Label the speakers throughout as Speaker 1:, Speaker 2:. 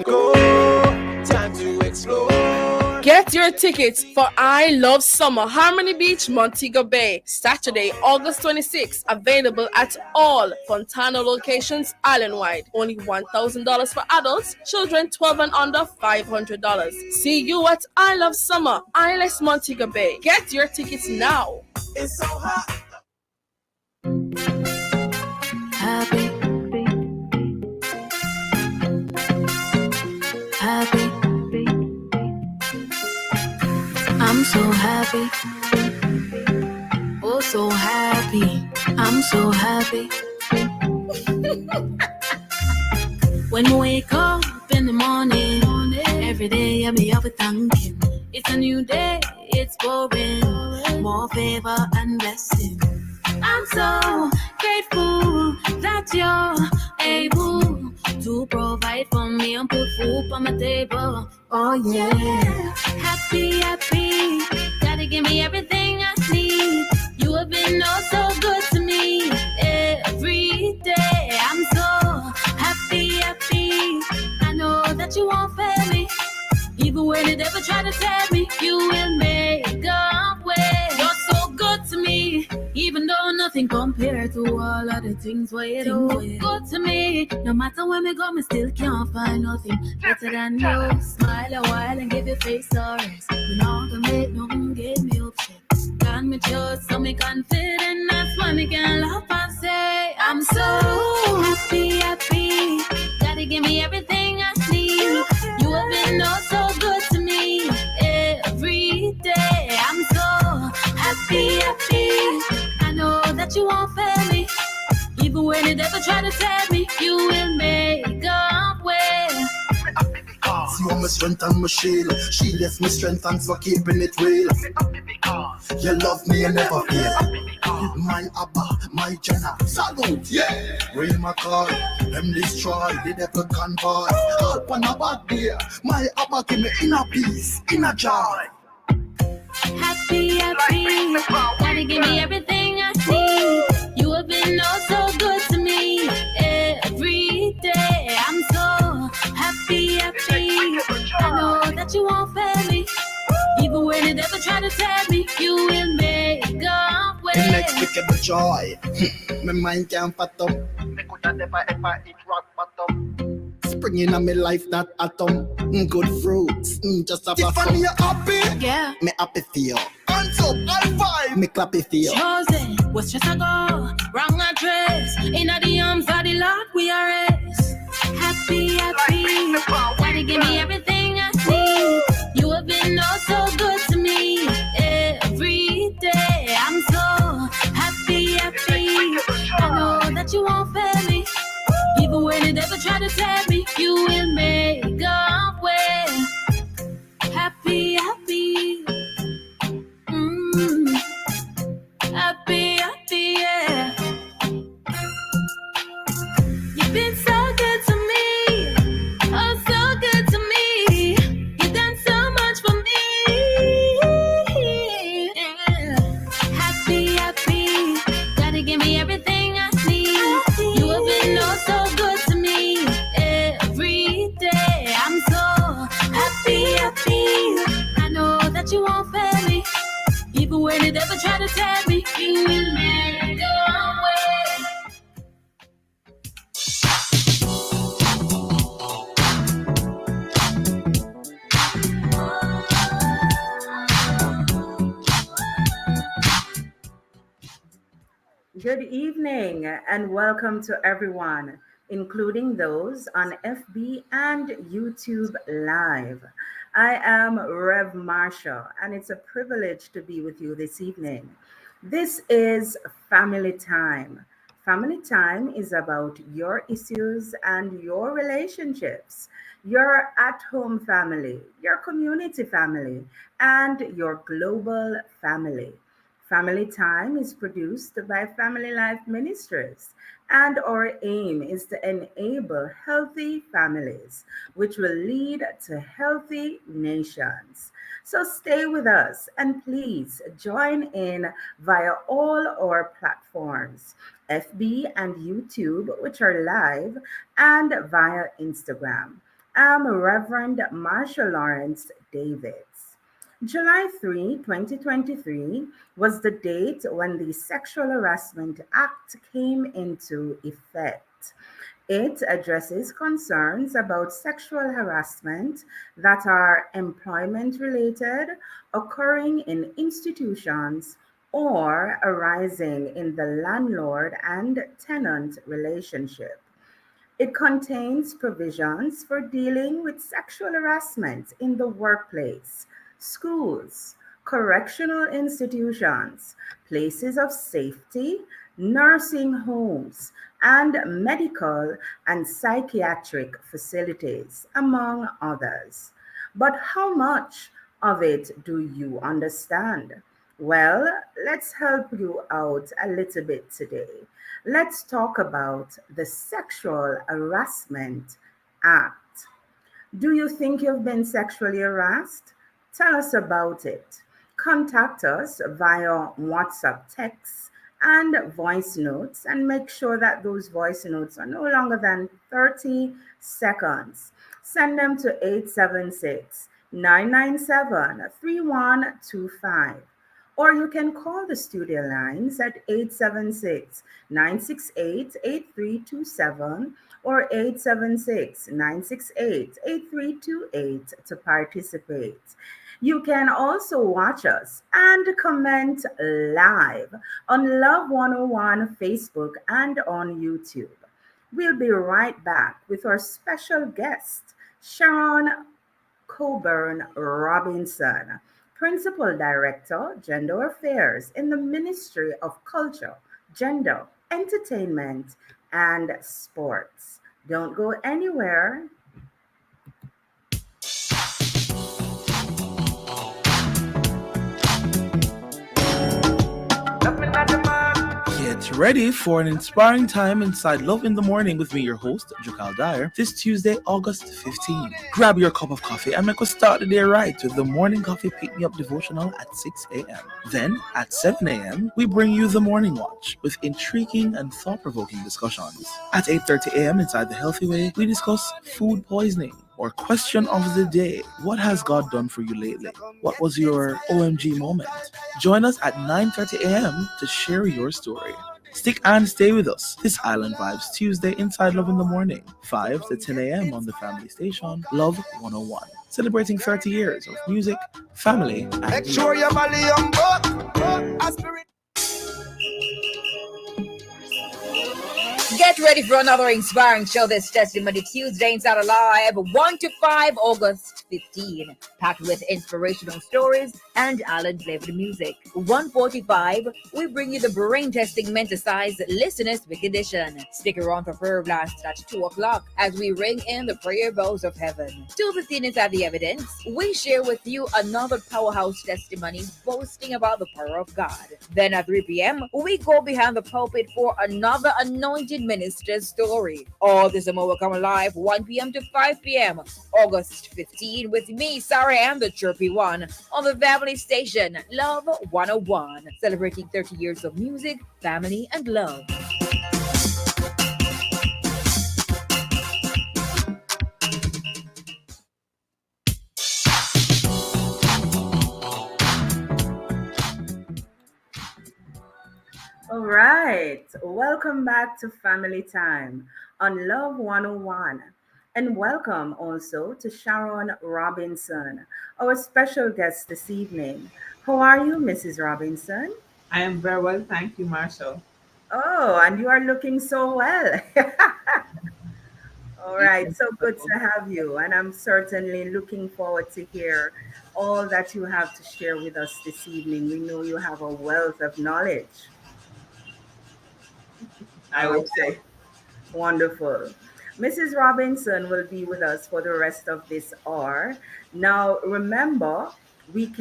Speaker 1: go, time to explore.
Speaker 2: Get your tickets for I Love Summer, Harmony Beach, Montego Bay, Saturday, August 26th. Available at all Fontana locations island-wide. Only $1,000 for adults, children 12 and under $500. See you at I Love Summer, Isles Montego Bay. Get your tickets now.
Speaker 1: It's so hot.
Speaker 3: Happy. Happy. I'm so happy. Oh, so happy. I'm so happy. When we wake up in the morning, every day I be up with thanking. It's a new day, it's pouring more favor and blessing. I'm so grateful that you're able to provide for me and put food on my table. Oh yeah, happy, happy. Gotta give me everything I need. You have been oh so good to me every day. I'm so happy, happy. I know that you won't fail me. Even when the devil try to tell me, you will make a way. You're so good to me, even though nothing compared to all of the things where you do. Good to me, no matter where me go, me still can't find nothing better than you. Smile a while and give your face a rest. We not gonna make nothing get me upset. Got me trust, so me confident. That's why me can laugh and say I'm so happy, happy. Gotta give me everything I need. You have been oh so good to me every day. I'm so happy, happy. I know that you won't fail me. Even when the devil try to tell me, you will make a way.
Speaker 4: See how my strength and my shield. She left me strength and for keeping it real. You love me and never fail. My Abba, my Jenna, salute, yeah. Real my call, them destroy, the devil convoy. Help on a bad day, my Abba give me inner peace, inner joy.
Speaker 3: Happy, happy. Gotta give me everything I need. You have been oh so good to me every day. I'm so happy, happy. I know that you won't fail me. Even when the devil try to tell me, you will make a way.
Speaker 4: Inexplicable joy. My mind can't fathom. Me coulda never ever hit rock bottom. Springing on me life that atom. Good fruits, just a Tiffany, you happy?
Speaker 3: Yeah.
Speaker 4: Me happy for you. Hands up, high five. Me clappy for you.
Speaker 3: Chosen, what's just a go? Wrong address. In the arms of the Lord we are rest. Happy, happy. Gotta give me everything I need. You have been oh so good to me every day. I'm so happy, happy. I know that you won't fail me. Even when the devil try to tell me, you will make a way. Happy, happy. Happy, happy, yeah. You've been so good to me. Oh, so good to me. You've done so much for me. Yeah. Happy, happy. Gotta give me everything I need. You have been oh so good to me every day. I'm so happy, happy. I know that you won't fail me. Even when the devil try to tell me, you will make a way.
Speaker 5: Good evening and welcome to everyone, including those on FB and YouTube Live. I am Rev Marsha, and it's a privilege to be with you this evening. This is Family Time. Family Time is about your issues and your relationships, your at home family, your community family, and your global family. Family Time is produced by Family Life Ministries, and our aim is to enable healthy families, which will lead to healthy nations. So stay with us and please join in via all our platforms, FB and YouTube, which are live, and via Instagram. I'm Reverend Marsha Lawrence Davids. July 3, 2023 was the date when the Sexual Harassment Act came into effect. It addresses concerns about sexual harassment that are employment related, occurring in institutions, or arising in the landlord and tenant relationship. It contains provisions for dealing with sexual harassment in the workplace, schools, correctional institutions, places of safety, nursing homes, and medical and psychiatric facilities, among others. But how much of it do you understand? Well, let's help you out a little bit today. Let's talk about the Sexual Harassment Act. Do you think you've been sexually harassed? Tell us about it. Contact us via WhatsApp texts and voice notes, and make sure that those voice notes are no longer than 30 seconds. Send them to 876 997 3125. Or you can call the studio lines at 876-968-8327 or 876-968-8328 to participate. You can also watch us and comment live on Love 101 Facebook and on YouTube. We'll be right back with our special guest, Sharon Coburn Robinson, Principal Director, Gender Affairs in the Ministry of Culture, Gender, Entertainment, and Sports. Don't go anywhere.
Speaker 6: Get ready for an inspiring time inside Love in the Morning with me, your host, Jokal Dyer, this Tuesday, August 15. Grab your cup of coffee and make us start the day right with the Morning Coffee Pick Me Up devotional at 6 a.m. Then, at 7 a.m., we bring you the Morning Watch with intriguing and thought-provoking discussions. At 8:30 a.m. inside The Healthy Way, we discuss food poisoning or question of the day. What has God done for you lately? What was your OMG moment? Join us at 9:30 a.m. to share your story. Stick and stay with us. This Island Vibes Tuesday inside Love in the Morning, 5 to 10 a.m. on the family station, Love 101. Celebrating 30 years of music, family, and
Speaker 1: Make sure your belly on board.
Speaker 7: Get ready for another inspiring show this Testimony Tuesday inside Alive, 1 to 5, August 15. Packed with inspirational stories and island-flavored music. 1:45, we bring you the brain-testing mental-sized Listener's Week edition. Stick around for prayer blast at 2 o'clock as we ring in the prayer bells of heaven. 2:15 inside the evidence, we share with you another powerhouse testimony boasting about the power of God. Then at 3 p.m., we go behind the pulpit for another anointed minister's story. All this and more will come alive 1 p.m. to 5 p.m. August 15 with me, Sarah, and the chirpy one on the family station, Love 101, celebrating 30 years of music, family, and love.
Speaker 5: All right, welcome back to Family Time on Love 101. And welcome also to Sharon Robinson, our special guest this evening. How are you, Mrs. Robinson?
Speaker 8: I am very well, thank you, Marshall.
Speaker 5: Oh, and you are looking so well. All right, so good to have you. And I'm certainly looking forward to hear all that you have to share with us this evening. We know you have a wealth of knowledge.
Speaker 8: I hope so.
Speaker 5: Okay, wonderful. Mrs. Robinson will be with us for the rest of this hour. Now, remember, we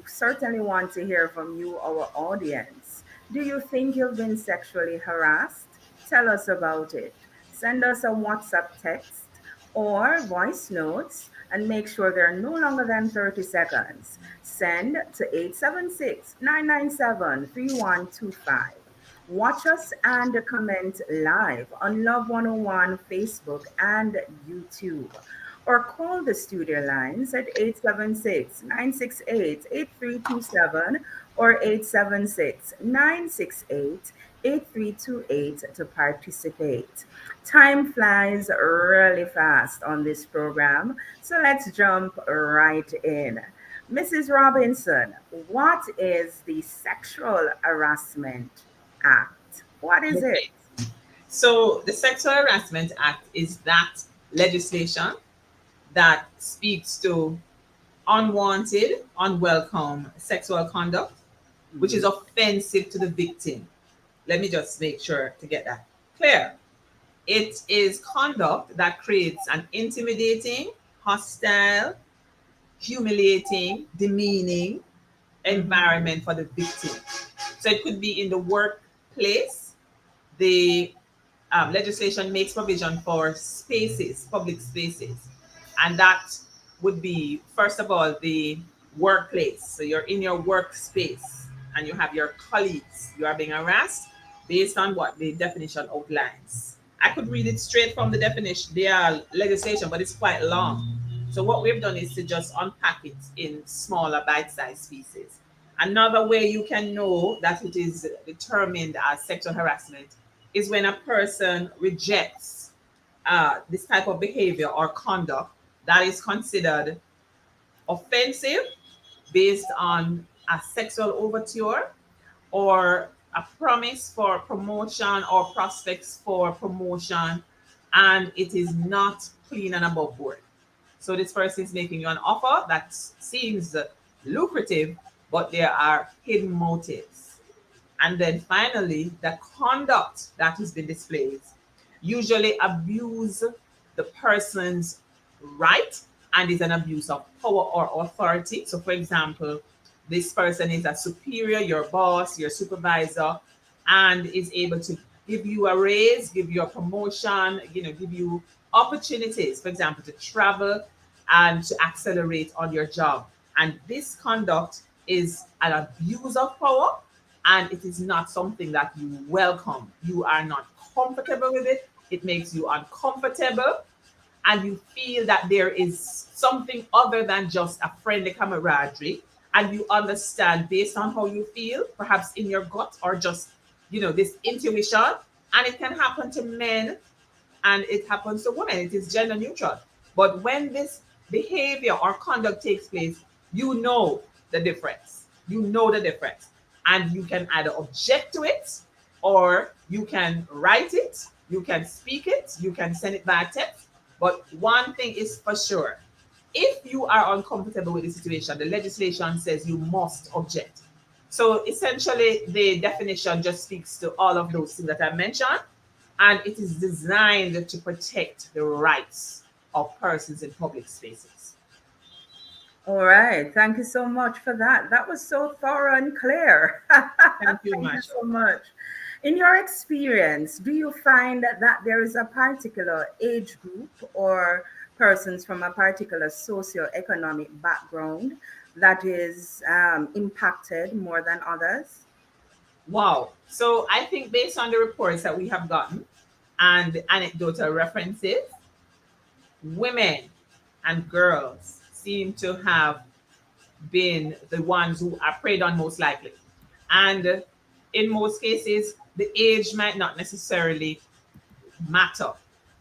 Speaker 5: certainly want to hear from you, our audience. Do you think you've been sexually harassed? Tell us about it. Send us a WhatsApp text or voice notes and make sure they're no longer than 30 seconds. Send to 876-997-3125. Watch us and comment live on Love 101 Facebook and YouTube. or call the studio lines at 876-968-8327 or 876-968-8328 to participate. Time flies really fast on this program, so let's jump right in. Mrs. Robinson, what is the Sexual Harassment Act? What is it?
Speaker 8: Okay. So the Sexual Harassment Act is that legislation that speaks to unwanted, unwelcome sexual conduct, which is offensive to the victim. Let me just make sure to get that clear. It is conduct that creates an intimidating, hostile, humiliating, demeaning environment for the victim. So it could be in the workplace. The legislation makes provision for spaces, public spaces, and that would be, first of all, the workplace. So you're in your workspace and you have your colleagues. You are being harassed based on what the definition outlines. I could read it straight from the definition, the legislation, but it's quite long. So what we've done is to just unpack it in smaller bite-sized pieces. Another way you can know that it is determined as sexual harassment is when a person rejects this type of behavior or conduct that is considered offensive based on a sexual overture or a promise for promotion or prospects for promotion, and it is not clean and above board. So this person is making you an offer that seems lucrative, but there are hidden motives. And then finally, the conduct that has been displayed usually abuse the person's right and is an abuse of power or authority. So, for example, this person is a superior, your boss, your supervisor, and is able to give you a raise, give you a promotion, give you opportunities, for example, to travel and to accelerate on your job. And this conduct is an abuse of power, and it is not something that you welcome. You are not comfortable with it. It makes you uncomfortable, and you feel that there is something other than just a friendly camaraderie, and you understand based on how you feel, perhaps in your gut or just this intuition, and it can happen to men and it happens to women. It is gender neutral. But when this behavior or conduct takes place, you know the difference. You know the difference. And you can either object to it, or you can write it, you can speak it, you can send it by text. But one thing is for sure, if you are uncomfortable with the situation, the legislation says you must object. So essentially, the definition just speaks to all of those things that I mentioned, and it is designed to protect the rights of persons in public spaces.
Speaker 5: All right. Thank you so much for that. That was so thorough and clear.
Speaker 8: Thank you,
Speaker 5: Thank you
Speaker 8: Marshall.
Speaker 5: so much. In your experience, do you find that there is a particular age group or persons from a particular socioeconomic background that is impacted more than others?
Speaker 8: Wow. So I think based on the reports that we have gotten and anecdotal references, women and girls seem to have been the ones who are preyed on most likely. And in most cases, the age might not necessarily matter,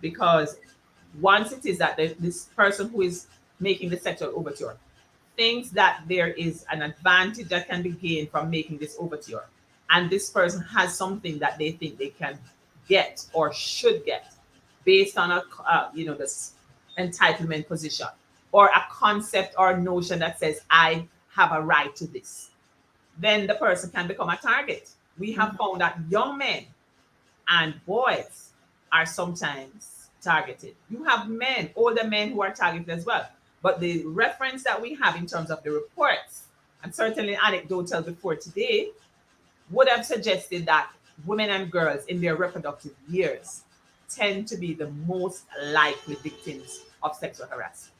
Speaker 8: because once it is that this person who is making the sexual overture thinks that there is an advantage that can be gained from making this overture, and this person has something that they think they can get or should get based on this entitlement position or a concept or notion that says I have a right to this, then the person can become a target. We have found that young men and boys are sometimes targeted. You have men, older men, who are targeted as well. But the reference that we have in terms of the reports, and certainly anecdotal before today, would have suggested that women and girls in their reproductive years tend to be the most likely victims of sexual harassment.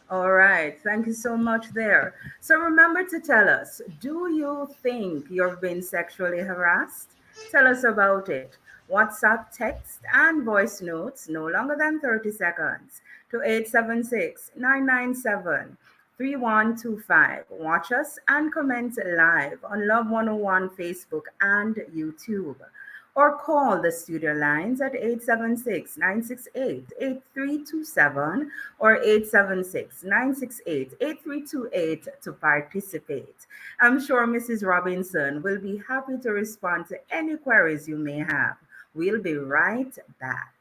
Speaker 5: All right. Thank you so much there. So remember to tell us, do you think you've been sexually harassed? Tell us about it. WhatsApp, text, and voice notes, no longer than 30 seconds. to 876-997-3125. Watch us and comment live on Love 101 Facebook and YouTube. Or call the studio lines at 876-968-8327 or 876-968-8328 to participate. I'm sure Mrs. Robinson will be happy to respond to any queries you may have. We'll be right back.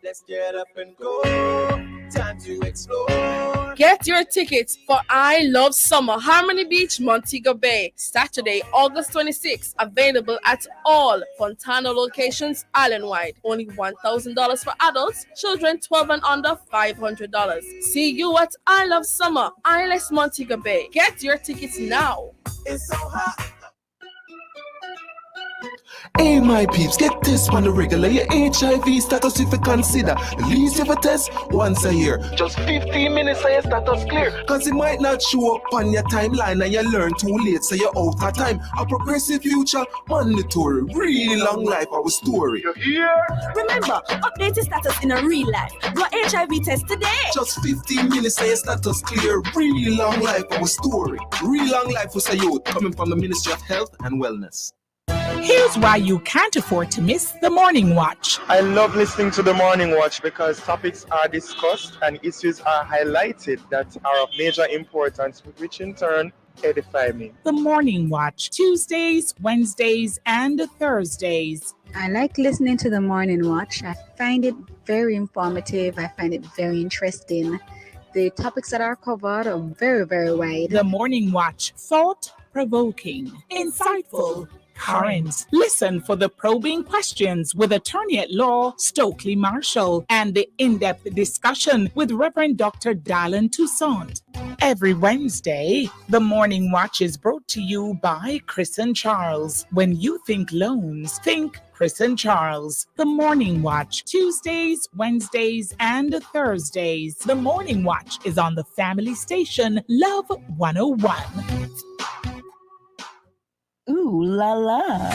Speaker 1: Let's get up and go. Time to explore.
Speaker 2: Get your tickets for I Love Summer, Harmony Beach, Montego Bay, Saturday, August 26th. Available at all Fontana locations island-wide. Only $1,000 for adults, children 12 and under, $500. See you at I Love Summer, Isles Montego Bay. Get your tickets now.
Speaker 1: It's so hot.
Speaker 9: Hey, my peeps, get this on the regular. Your HIV status, if you consider, at least if a test once a year. Just 15 minutes and your status clear. Cause it might not show up on your timeline and you learn too late, so you're out of time. A progressive future, mandatory. Really long life, our story. You hear?
Speaker 10: Remember, update your status in a real life. Your HIV test today.
Speaker 9: Just 15 minutes and your status clear. Really long life, our story. Real long life for youth, coming from the Ministry of Health and Wellness.
Speaker 11: Here's why you can't afford to miss the Morning Watch.
Speaker 12: I love listening to the Morning Watch because topics are discussed and issues are highlighted that are of major importance, which in turn edify me.
Speaker 11: The Morning Watch, Tuesdays, Wednesdays, and Thursdays.
Speaker 13: I like listening to the Morning Watch. I find it very informative. I find it very interesting. The topics that are covered are very, very wide.
Speaker 11: The Morning Watch, thought-provoking, insightful, current. Listen for the probing questions with attorney at law Stokely Marshall and the in-depth discussion with Reverend Dr. Dallin Toussaint. Every Wednesday, the Morning Watch is brought to you by Chris and Charles. When you think loans, think Chris and Charles. The Morning Watch, Tuesdays, Wednesdays, and Thursdays. The Morning Watch is on the family station Love 101.
Speaker 10: Ooh la la.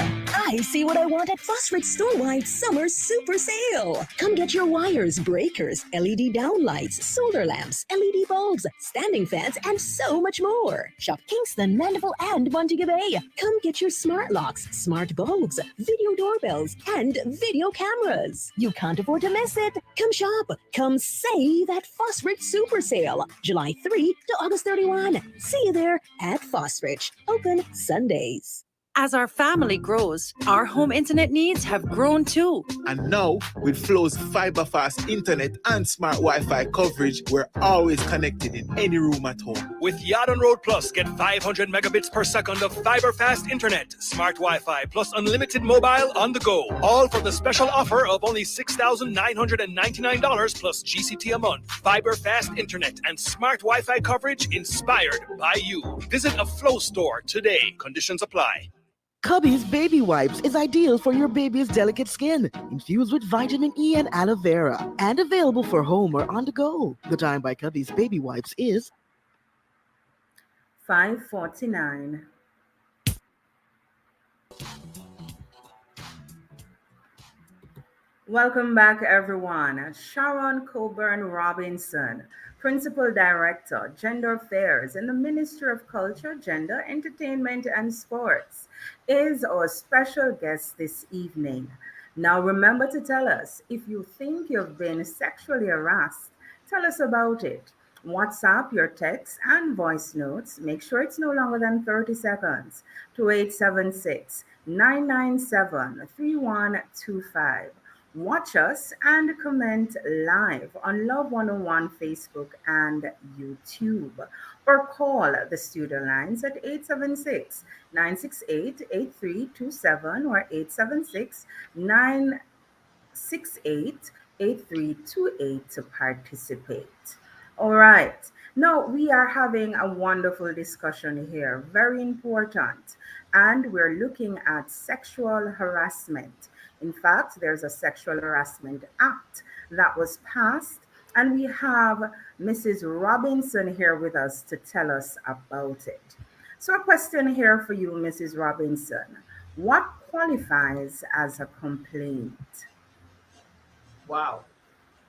Speaker 10: I see what I want at Phosphate Store-wide Summer Super Sale. Come get your wires, breakers, LED downlights, solar lamps, LED bulbs, standing fans, and so much more. Shop Kingston, Mandeville, and Montego Bay. Come get your smart locks, smart bulbs, video doorbells, and video cameras. You can't afford to miss it. Come shop. Come save at Phosphate Super Sale, July 3 to August 31. See you there at Phosphate. Open Sundays.
Speaker 14: As our family grows, our home internet needs have grown too.
Speaker 15: And now, with Flow's fiber-fast internet and smart Wi-Fi coverage, we're always connected in any room at home.
Speaker 16: With Yadon Road Plus, get 500 megabits per second of fiber-fast internet, smart Wi-Fi, plus unlimited mobile on the go. All for the special offer of only $6,999 plus GCT a month. Fiber-fast internet and smart Wi-Fi coverage inspired by you. Visit a Flow store today. Conditions apply.
Speaker 17: Cubby's Baby Wipes is ideal for your baby's delicate skin, infused with vitamin E and aloe vera, and available for home or on the go. The time by Cubby's Baby Wipes is
Speaker 5: 5:49. Welcome back, everyone. Sharon Coburn Robinson, Principal Director, Gender Affairs in the Ministry of Culture, Gender, Entertainment, and Sports, is our special guest this evening. Now, remember to tell us if you think you've been sexually harassed. Tell us about it. WhatsApp your texts and voice notes. Make sure it's no longer than 30 seconds to 876-997-3125. Watch us and comment live on Love 101 Facebook and YouTube, or call the studio lines at 876-968-8327 or 876-968-8328 to participate. All right. Now, we are having a wonderful discussion here, very important, and we're looking at sexual harassment. In fact, there's a Sexual Harassment Act that was passed, And we have Mrs. Robinson here with us to tell us about it. So, a question here for you, Mrs. Robinson. What qualifies as a complaint?
Speaker 8: Wow.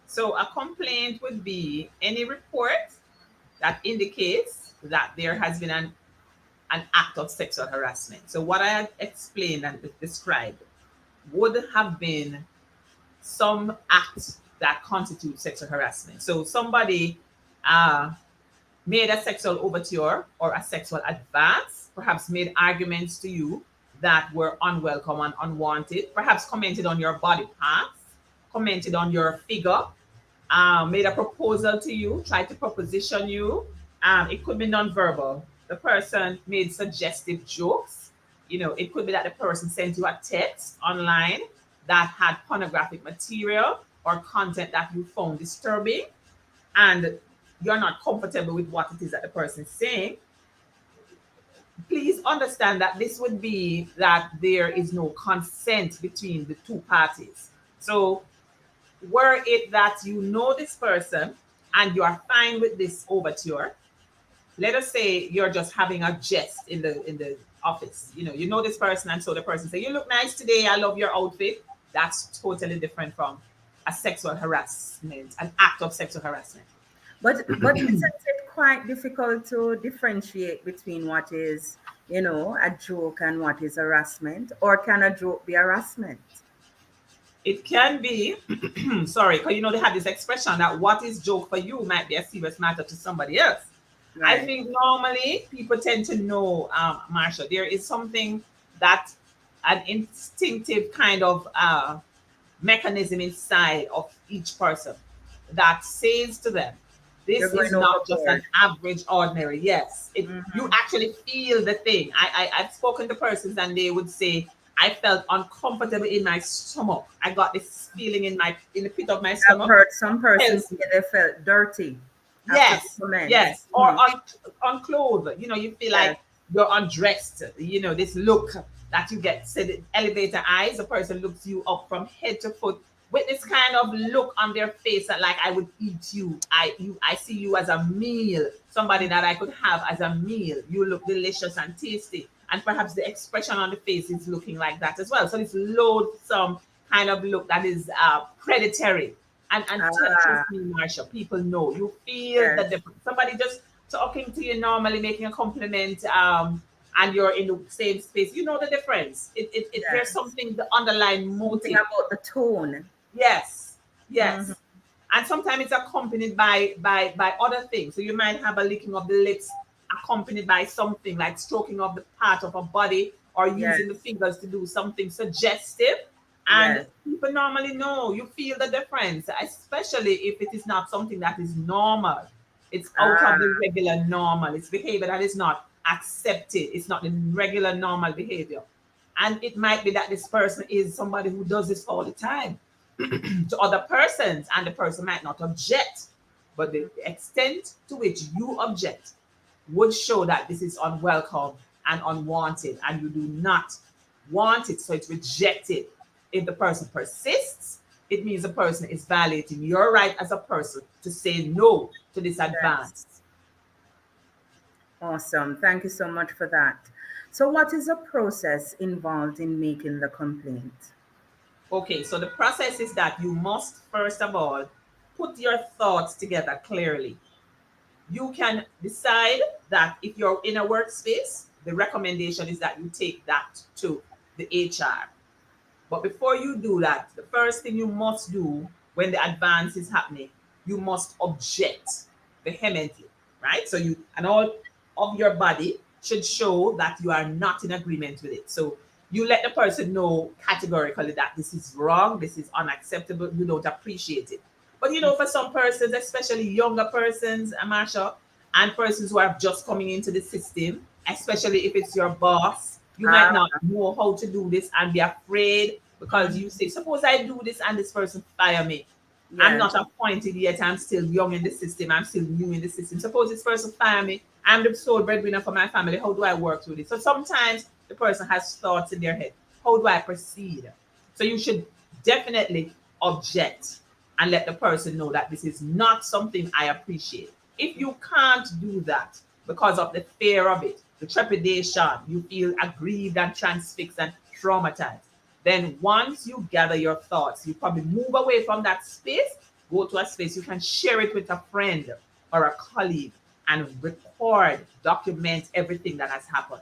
Speaker 8: So a complaint would be any report that indicates that there has been an act of sexual harassment. So what I had explained and described would have been some act that constitutes sexual harassment. So somebody made a sexual overture or a sexual advance, perhaps made arguments to you that were unwelcome and unwanted, perhaps commented on your body parts, commented on your figure, made a proposal to you, tried to proposition you. It could be nonverbal. The person made suggestive jokes. It could be that the person sent you a text online that had pornographic material or content that you found disturbing, and you're not comfortable with what it is that the person is saying. Please understand that this would be that there is no consent between the two parties. So were it that you know this person and you are fine with this overture, let us say you're just having a jest in the office. You know this person, and so the person say, "You look nice today. I love your outfit." That's totally different from a sexual harassment, an act of sexual harassment.
Speaker 5: But isn't it quite difficult to differentiate between what is, a joke and what is harassment? Or can a joke be harassment?
Speaker 8: It can be, sorry, because they have this expression that what is joke for you might be a serious matter to somebody else.
Speaker 5: Right.
Speaker 8: I think normally people tend to know, Marsha, there is something that an instinctive kind of mechanism inside of each person that says to them, this is not just an average ordinary. Yes, you actually feel the thing. I've spoken to persons and they would say, I felt uncomfortable in my stomach. I got this feeling in the pit of my stomach.
Speaker 5: I've heard some persons say they felt dirty.
Speaker 8: Yes, or unclothed. You feel like you're undressed. This look that you get. Say the elevator eyes. A person looks you up from head to foot with this kind of look on their face that like I would eat you. I see you as a meal, somebody that I could have as a meal. You look delicious and tasty, and perhaps the expression on the face is looking like that as well. So it's loathsome kind of look that is predatory. And trust me, Marsha, people know. You feel the difference. Somebody just talking to you normally, making a compliment, and you're in the same space. You know the difference. There's something, the underlying motive.
Speaker 5: Something about the tone.
Speaker 8: Yes. And sometimes it's accompanied by other things. So you might have a licking of the lips accompanied by something like stroking of the part of a body or using the fingers to do something suggestive. And people normally know, you feel the difference, especially if it is not something that is normal. It's out of the regular normal. It's behavior that is not accepted. It's not the regular normal behavior. And it might be that this person is somebody who does this all the time to other persons, and the person might not object. But the extent to which you object would show that this is unwelcome and unwanted, and you do not want it, so it's rejected. If the person persists, it means the person is violating your right as a person to say no to this advance.
Speaker 5: Awesome. Thank you so much for that. So what is the process involved in making the complaint?
Speaker 8: Okay, so the process is that you must, first of all, put your thoughts together clearly. You can decide that if you're in a workspace, the recommendation is that you take that to the HR. But before you do that, the first thing you must do when the advance is happening, you must object vehemently, right? So and all of your body should show that you are not in agreement with it. So you let the person know categorically that this is wrong, this is unacceptable, you don't appreciate it. But for some persons, especially younger persons, Marsha, and persons who are just coming into the system, especially if it's your boss, you might not know how to do this and be afraid because you say, suppose I do this and this person fire me. I'm not appointed yet. I'm still young in the system. I'm still new in the system. Suppose this person fire me. I'm the sole breadwinner for my family. How do I work through this? So sometimes the person has thoughts in their head. How do I proceed? So you should definitely object and let the person know that this is not something I appreciate. If you can't do that because of the fear of it, the trepidation, you feel aggrieved and transfixed and traumatized, then once you gather your thoughts, you probably move away from that space, go to a space you can share it with a friend or a colleague and record, document everything that has happened.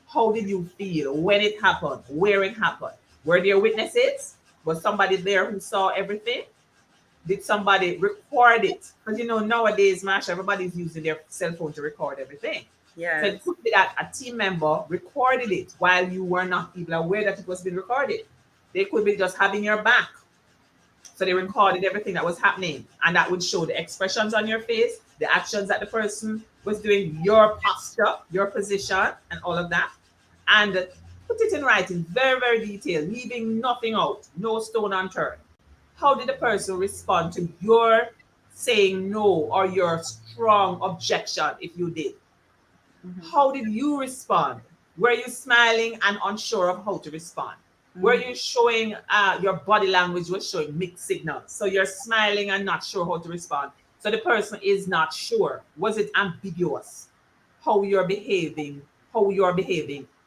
Speaker 8: How did you feel when it happened? Where it happened? Were there witnesses? Was somebody there who saw everything? Did somebody record it? Because nowadays, Marsha, everybody's using their cell phone to record everything.
Speaker 5: Yes.
Speaker 8: So it could be that a team member recorded it while you were not even aware that it was being recorded. They could be just having your back. So they recorded everything that was happening, and that would show the expressions on your face, the actions that the person was doing, your posture, your position, and all of that. And put it in writing, very, very detailed, leaving nothing out, no stone unturned. How did the person respond to your saying no or your strong objection if you did? How did you respond? Were you smiling and unsure of how to respond? Were you showing your body language was showing mixed signals? So you're smiling and not sure how to respond. So the person is not sure. Was it ambiguous? How you're behaving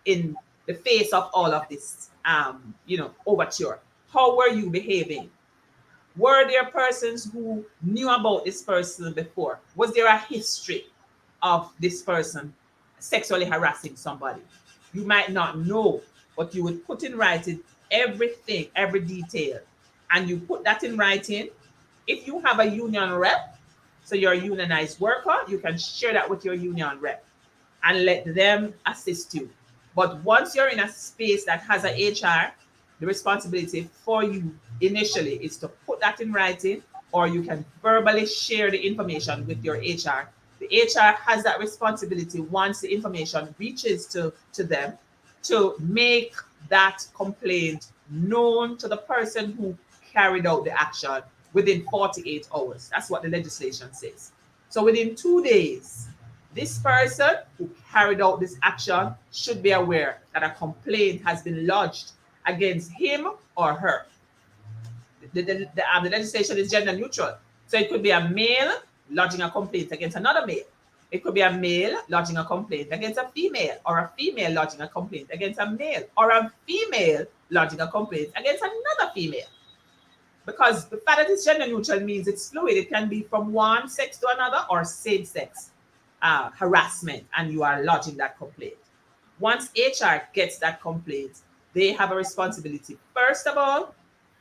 Speaker 8: in the face of all of this, overture. How were you behaving? Were there persons who knew about this person before? Was there a history of this person sexually harassing somebody? You might not know, but you would put in writing everything, every detail, and you put that in writing. If you have a union rep, so you're a unionized worker, you can share that with your union rep and let them assist you. But once you're in a space that has a HR, the responsibility for you initially is to put that in writing, or you can verbally share the information with your HR. The HR has that responsibility once the information reaches to them to make that complaint known to the person who carried out the action within 48 hours. That's what the legislation says. So within 2 days, this person who carried out this action should be aware that a complaint has been lodged against him or her. The legislation is gender neutral. So it could be a male lodging a complaint against another male. It could be a male lodging a complaint against a female, or a female lodging a complaint against a male, or a female lodging a complaint against another female. Because the fact that it's gender neutral means it's fluid. It can be from one sex to another or same sex harassment, and you are lodging that complaint. Once HR gets that complaint, they have a responsibility, first of all,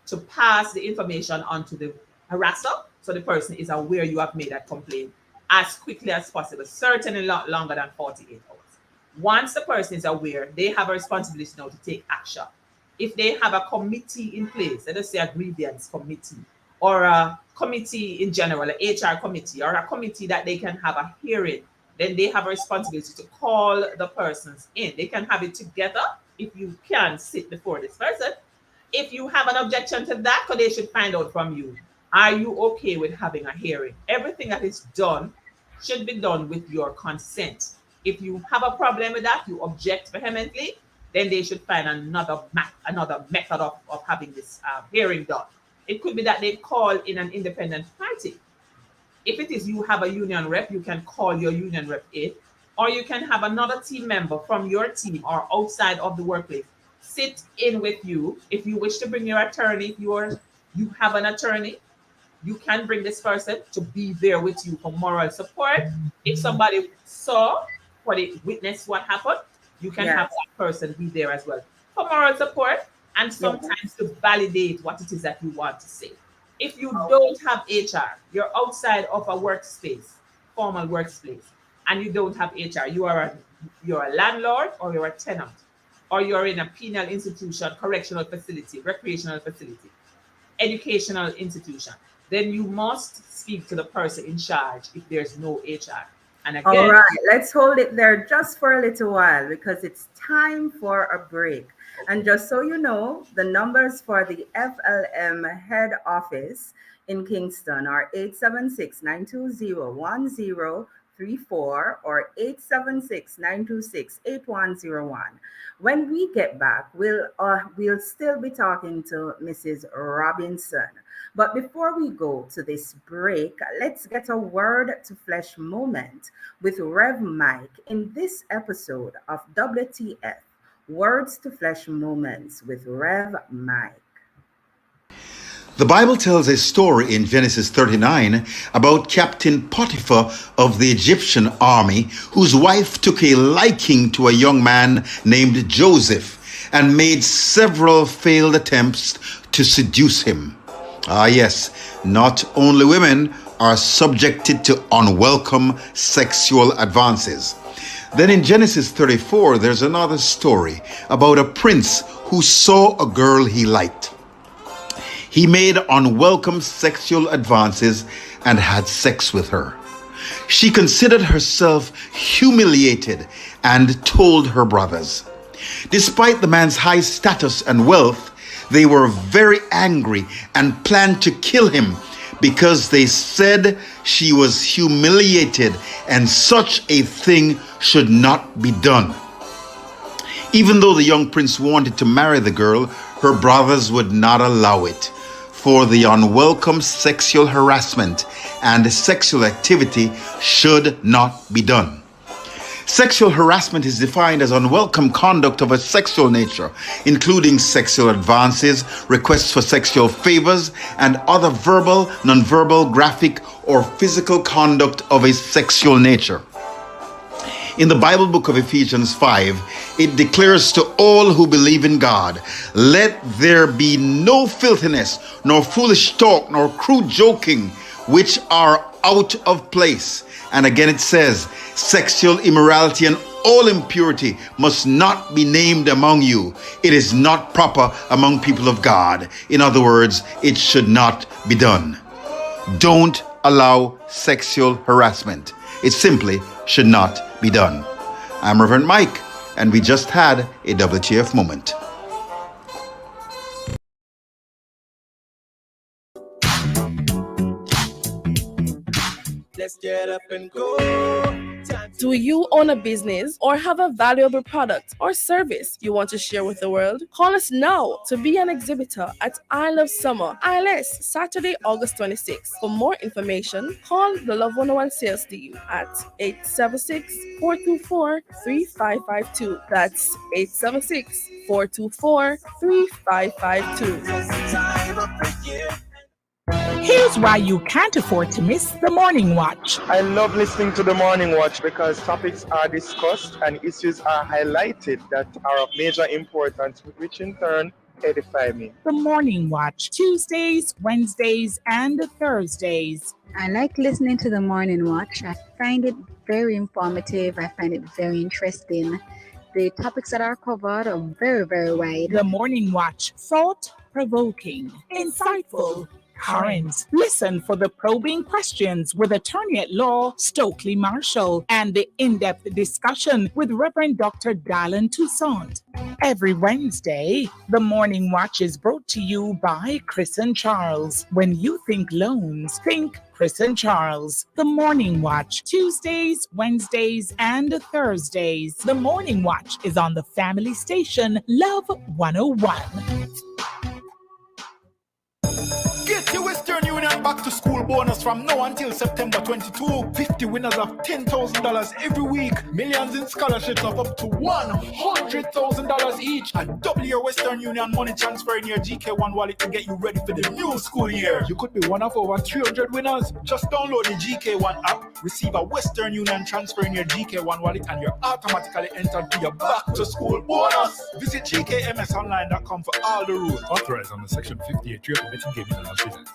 Speaker 8: to pass the information on to the harasser, so the person is aware you have made that complaint as quickly as possible, certainly not longer than 48 hours. Once the person is aware, they have a responsibility now to take action. If they have a committee in place, let us say a grievance committee, or a committee in general, an HR committee, or a committee that they can have a hearing, then they have a responsibility to call the persons in. They can have it together if you can sit before this person. If you have an objection to that, so they should find out from you, are you okay with having a hearing? Everything that is done should be done with your consent. If you have a problem with that, you object vehemently, then they should find another method of having this hearing done. It could be that they call in an independent party. If it is you have a union rep, you can call your union rep in, or you can have another team member from your team or outside of the workplace sit in with you. If you wish to bring your attorney, if you have an attorney, you can bring this person to be there with you for moral support. If somebody saw what it witnessed what happened, you can have that person be there as well for moral support, and sometimes to validate what it is that you want to say. If you don't have HR, you're outside of a workspace, formal workspace, and you don't have HR, you're a landlord, or you're a tenant, or you're in a penal institution, correctional facility, recreational facility, educational institution, then you must speak to the person in charge if there's no HR. And again,
Speaker 5: all right, let's hold it there just for a little while, because it's time for a break. And just so you know, the numbers for the FLM head office in Kingston are 876-920-1034 or 876-926-8101. When we get back, we'll still be talking to Mrs. Robinson. But before we go to this break, let's get a word to flesh moment with Rev Mike in this episode of WTF Words to Flesh Moments with Rev Mike.
Speaker 18: The Bible tells a story in Genesis 39 about Captain Potiphar of the Egyptian army, whose wife took a liking to a young man named Joseph and made several failed attempts to seduce him. Ah, yes, not only women are subjected to unwelcome sexual advances. Then in Genesis 34, there's another story about a prince who saw a girl he liked. He made unwelcome sexual advances and had sex with her. She considered herself humiliated and told her brothers. Despite the man's high status and wealth, they were very angry and planned to kill him because they said she was humiliated and such a thing should not be done. Even though the young prince wanted to marry the girl, her brothers would not allow it. For the unwelcome sexual harassment and sexual activity should not be done. Sexual harassment is defined as unwelcome conduct of a sexual nature, including sexual advances, requests for sexual favors, and other verbal, nonverbal, graphic, or physical conduct of a sexual nature. In the Bible book of Ephesians 5, it declares to all who believe in God, let there be no filthiness, nor foolish talk, nor crude joking, which are out of place. And again it says, sexual immorality and all impurity must not be named among you. It is not proper among people of God. In other words, it should not be done. Don't allow sexual harassment. It simply should not be done. I'm Reverend Mike, and we just had a WTF moment.
Speaker 1: Let's get up and go.
Speaker 2: Do you own a business or have a valuable product or service you want to share with the world? Call us now to be an exhibitor at I Love Summer, ILS, Saturday, August 26th. For more information, call the Love 101 sales team at 876-424-3552. That's 876-424-3552.
Speaker 11: Here's why you can't afford to miss the Morning Watch.
Speaker 12: I love listening to the Morning Watch because topics are discussed and issues are highlighted that are of major importance, which in turn edify me.
Speaker 11: The Morning Watch, Tuesdays, Wednesdays, and Thursdays.
Speaker 13: I like listening to the Morning Watch. I find it very informative. I find it very interesting. The topics that are covered are very, very wide.
Speaker 11: The Morning Watch, thought-provoking, insightful, current. Listen for the probing questions with attorney at law Stokely Marshall and the in-depth discussion with Reverend Dr. Dallin Toussaint. Every Wednesday, the Morning Watch is brought to you by Chris and Charles. When you think loans, think Chris and Charles. The Morning Watch, Tuesdays, Wednesdays, and Thursdays. The Morning Watch is on the family station Love 101.
Speaker 19: Get your Western Union back to school bonus from now until September 22. 50 winners of $10,000 every week. Millions in scholarships of up to $100,000 each. And double your Western Union money transfer in your GK1 wallet to get you ready for the new school year. You could be one of over 300 winners. Just download the GK1 app, receive a Western Union transfer in your GK1 wallet, and you're automatically entered to your back to school bonus. Visit gkmsonline.com for all the rules. Authorized under Section 58 of the Betting Gaming and Business.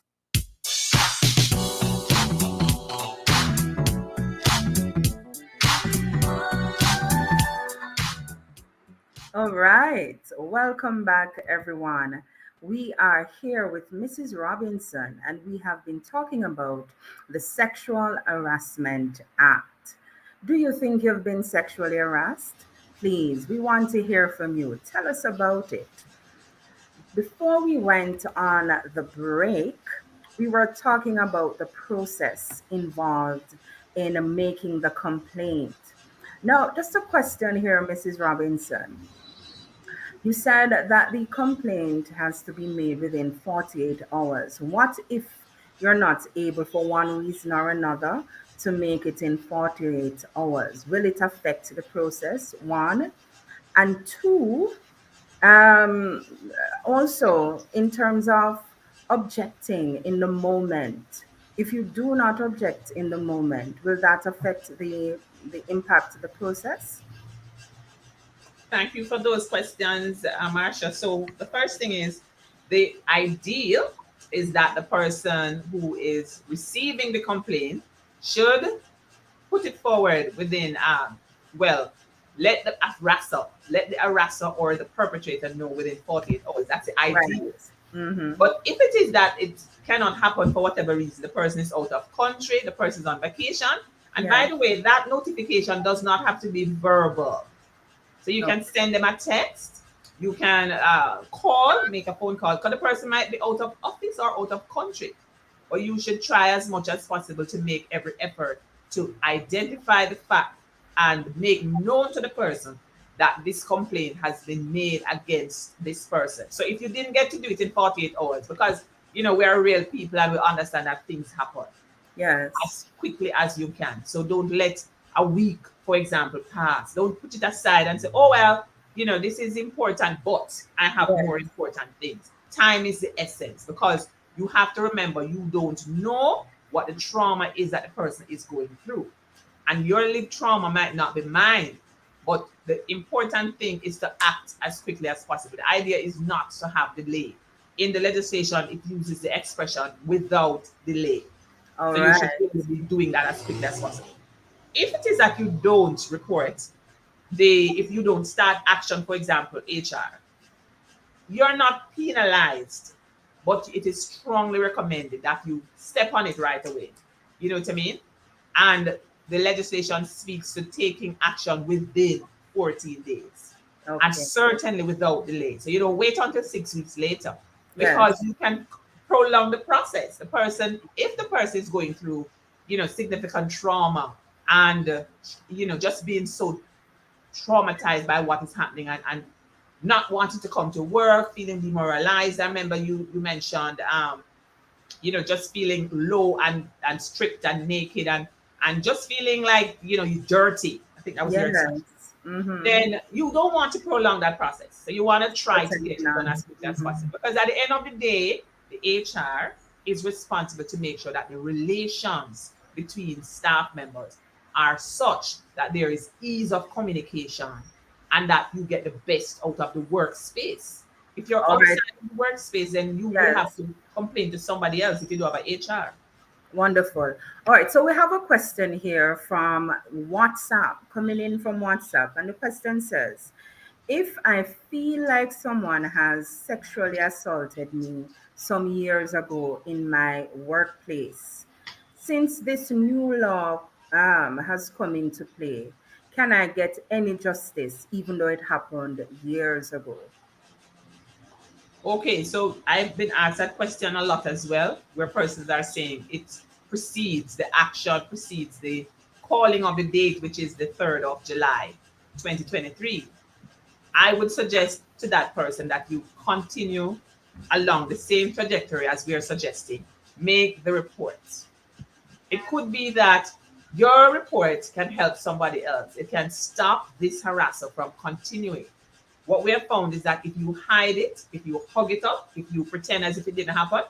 Speaker 5: All right, welcome back, everyone. We are here with Mrs. Robinson, and we have been talking about the Sexual Harassment Act. Do you think you've been sexually harassed? Please, we want to hear from you. Tell us about it. Before we went on the break, we were talking about the process involved in making the complaint. Now, just a question here, Mrs. Robinson. You said that the complaint has to be made within 48 hours. What if you're not able, for one reason or another, to make it in 48 hours? Will it affect the process? One. And two, um, also in terms of objecting in the moment, if you do not object in the moment, will that affect the impact of the process?
Speaker 8: Thank you for those questions, Marsha. So the first thing is the ideal is that the person who is receiving the complaint should put it forward within, well, let the harasser or the perpetrator know within 48 hours. That's the
Speaker 5: Right.
Speaker 8: ideal.
Speaker 5: Mm-hmm.
Speaker 8: But if it is that it cannot happen for whatever reason, the person is out of country, the person is on vacation, and by
Speaker 5: Yeah.
Speaker 8: the way, that notification does not have to be verbal. So you can
Speaker 5: Okay.
Speaker 8: send them a text, you can call, make a phone call, because the person might be out of office or out of country. But you should try as much as possible to make every effort to identify the fact and make known to the person that this complaint has been made against this person. So if you didn't get to do it in 48 hours, because we are real people and we understand that things happen
Speaker 5: Yes.
Speaker 8: as quickly as you can. So don't let a week, for example, pass. Don't put it aside and say, oh, well, this is important, but I have
Speaker 5: Yes.
Speaker 8: more important things. Time is the essence because you have to remember you don't know what the trauma is that the person is going through. And your lived trauma might not be mine, but the important thing is to act as quickly as possible. The idea is not to have delay. In the legislation, it uses the expression without delay.
Speaker 5: All
Speaker 8: So you should
Speaker 5: right.
Speaker 8: really be doing that as quickly as possible. If it is that you don't report, if you don't start action, for example, HR, you're not penalized, but it is strongly recommended that you step on it right away. You know what I mean? And the legislation speaks to taking action within 14 days and
Speaker 5: Okay.
Speaker 8: certainly without delay. So you don't wait until 6 weeks later because
Speaker 5: Yes.
Speaker 8: you can prolong the process. If the person is going through, significant trauma and, just being so traumatized by what is happening and not wanting to come to work, feeling demoralized. I remember you mentioned just feeling low and stripped and naked and just feeling like you're dirty. I think that was your expression.
Speaker 5: Yes. Mm-hmm.
Speaker 8: Then you don't want to prolong that process. So you want to try to
Speaker 5: Certainly
Speaker 8: get it done
Speaker 5: not.
Speaker 8: as quickly as
Speaker 5: Mm-hmm.
Speaker 8: possible. Because at the end of the day, the HR is responsible to make sure that the relations between staff members are such that there is ease of communication and that you get the best out of the workspace. If you're
Speaker 5: All right.
Speaker 8: outside the workspace, then you will have
Speaker 5: Yes.
Speaker 8: to complain to somebody else if you do have an HR.
Speaker 5: Wonderful. All right. So we have a question here from WhatsApp, coming in from WhatsApp. And the question says, if I feel like someone has sexually assaulted me some years ago in my workplace, since this new law has come into play, can I get any justice even though it happened years ago?
Speaker 8: Okay, so I've been asked that question a lot as well, where persons are saying the action precedes the calling of the date, which is the 3rd of July, 2023. I would suggest to that person that you continue along the same trajectory as we are suggesting. Make the report. It could be that your report can help somebody else. It can stop this harasser from continuing. What we have found is that if you hide it, if you hug it up, if you pretend as if it didn't happen,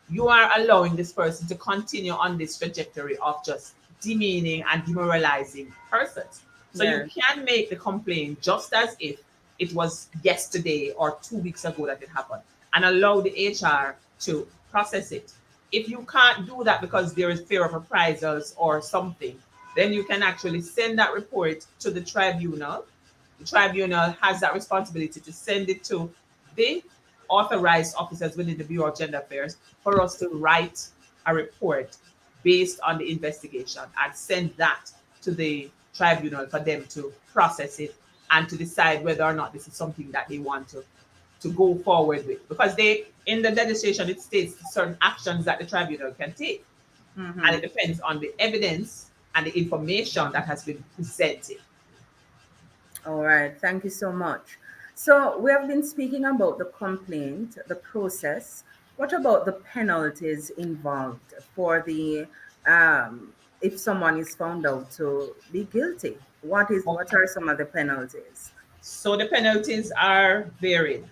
Speaker 8: you are allowing this person to continue on this trajectory of just demeaning and demoralizing persons. So you
Speaker 5: Yes.
Speaker 8: can make the complaint just as if it was yesterday or 2 weeks ago that it happened and allow the HR to process it. If you can't do that because there is fear of reprisals or something, then you can actually send that report to the tribunal. The tribunal has that responsibility to send it to the authorized officers within the Bureau of Gender Affairs for us to write a report based on the investigation and send that to the tribunal for them to process it and to decide whether or not this is something that they want to go forward with. Because in the legislation, it states certain actions that the tribunal can take. And it
Speaker 5: Mm-hmm.
Speaker 8: depends on the evidence and the information that has been presented.
Speaker 5: All right. Thank you so much. So we have been speaking about the complaint, the process. What about the penalties involved for the if someone is found out to be guilty? What are some of the penalties?
Speaker 8: So the penalties are varied.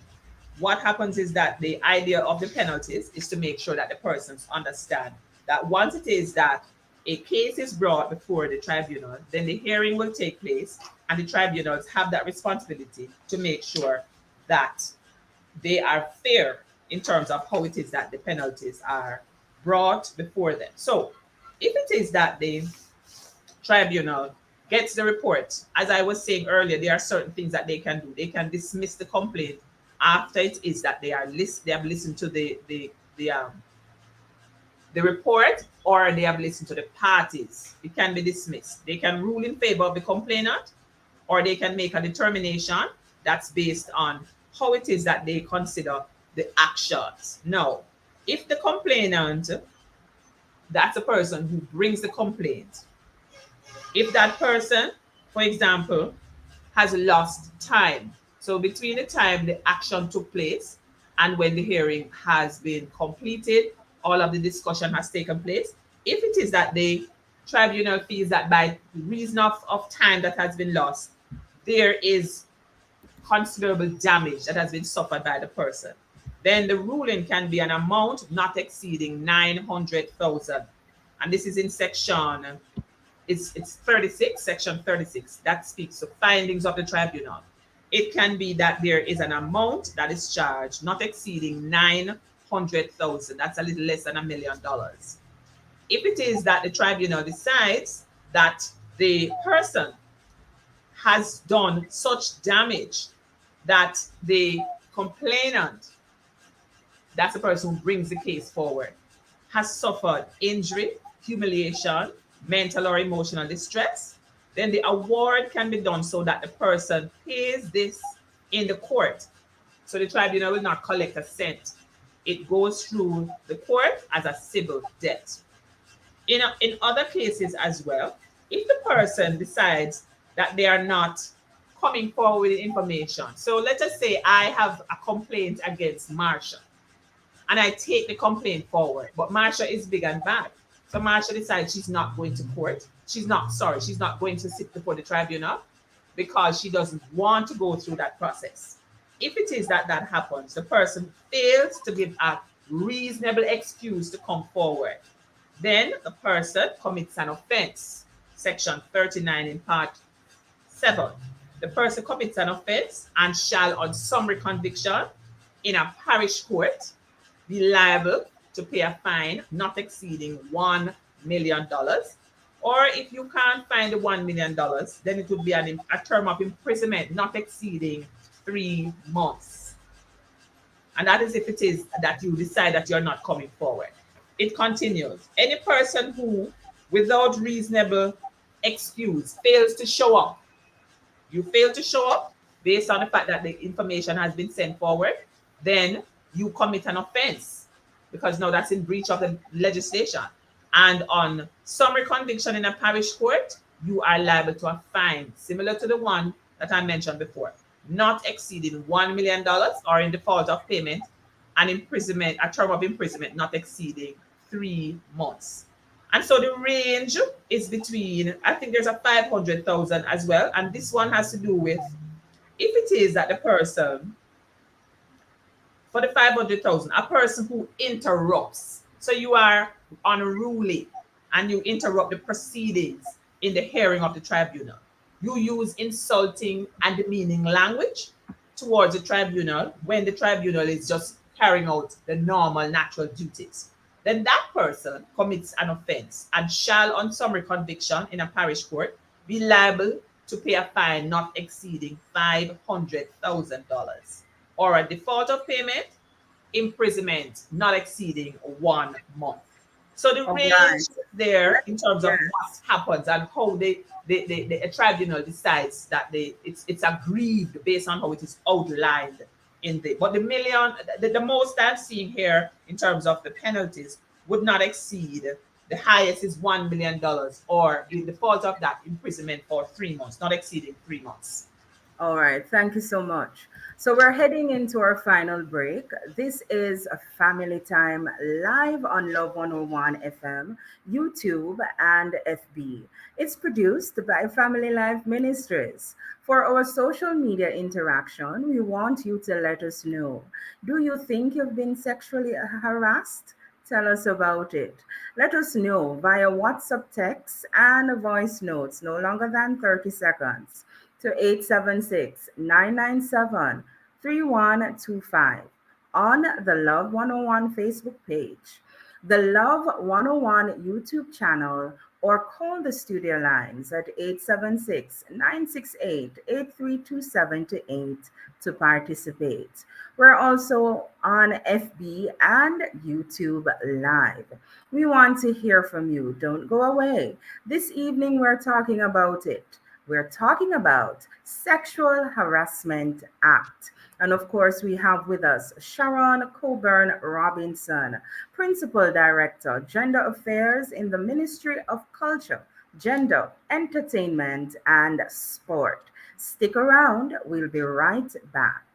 Speaker 8: What happens is that the idea of the penalties is to make sure that the persons understand that once it is that a case is brought before the tribunal, then the hearing will take place, and the tribunals have that responsibility to make sure that they are fair in terms of how it is that the penalties are brought before them. So if it is that the tribunal gets the report, as I was saying earlier, there are certain things that they can do. They can dismiss the complaint after it is that they have listened to the report, or they have listened to the parties. It can be dismissed. They can rule in favor of the complainant, or they can make a determination that's based on how it is that they consider the actions. Now, if the complainant, that's a person who brings the complaint, if that person, for example, has lost time, so between the time the action took place and when the hearing has been completed, all of the discussion has taken place. If it is that the tribunal feels that by reason of time that has been lost, there is considerable damage that has been suffered by the person, then the ruling can be an amount not exceeding 900,000. And this is in section, it's 36, section 36, that speaks to findings of the tribunal. It can be that there is an amount that is charged not exceeding 900,000. That's a little less than $1 million. If it is that the tribunal decides that the person has done such damage that the complainant, that's the person who brings the case forward, has suffered injury, humiliation, mental or emotional distress, then the award can be done so that the person pays this in the court. So the tribunal will not collect a cent. It goes through the court as a civil debt. In other cases as well, if the person decides that they are not coming forward with information, so let us say I have a complaint against Marsha, and I take the complaint forward, but Marsha is big and bad. So Marsha decides she's not going to court. She's not going to sit before the tribunal because she doesn't want to go through that process. If it is that that happens, the person fails to give a reasonable excuse to come forward, then the person commits an offense. Section 39 in part 7. The person commits an offense and shall, on summary conviction in a parish court, be liable to pay a fine not exceeding $1 million. Or if you can't find the $1 million, then it would be a term of imprisonment not exceeding 3 months. And that is if it is that you decide that you're not coming forward. It continues. Any person who, without reasonable excuse, fails to show up, you fail to show up based on the fact that the information has been sent forward, then you commit an offense, because now that's in breach of the legislation. And on summary conviction in a parish court, you are liable to a fine similar to the one that I mentioned before, not exceeding $1 million, or in default of payment, an imprisonment, a term of imprisonment not exceeding 3 months. And so the range is between, I think there's a 500,000 as well. And this one has to do with if it is that the person, for the 500,000, a person who interrupts. So you are unruly and you interrupt the proceedings in the hearing of the tribunal. You use insulting and demeaning language towards the tribunal when the tribunal is just carrying out the normal natural duties. Then that person commits an offense and shall, on summary conviction in a parish court, be liable to pay a fine not exceeding $500,000, or a default of payment, imprisonment not exceeding 1 month. So the range there in terms of what happens and how the tribunal decides that it's agreed based on how it is outlined in the. But the most I'm seeing here in terms of the penalties would not exceed, the highest is $1 million, or in default of that, imprisonment for 3 months, not exceeding 3 months.
Speaker 5: All right, thank you so much. So we're heading into our final break. This is a family time live on Love 101 FM, YouTube, and FB. It's produced by Family Life Ministries. For our social media interaction, we want you to let us know. Do you think you've been sexually harassed? Tell us about it. Let us know via WhatsApp text and voice notes, no longer than 30 seconds, to 876 997 3125 on the Love 101 Facebook page, the Love 101 YouTube channel, or call the studio lines at 876 968 8327 to 8 to participate. We're also on FB and YouTube Live. We want to hear from you. Don't go away. This evening, we're talking about it. We're talking about Sexual Harassment Act. And of course, we have with us Sharon Coburn Robinson, Principal Director, Gender Affairs in the Ministry of Culture, Gender, Entertainment, and Sport. Stick around, we'll be right back.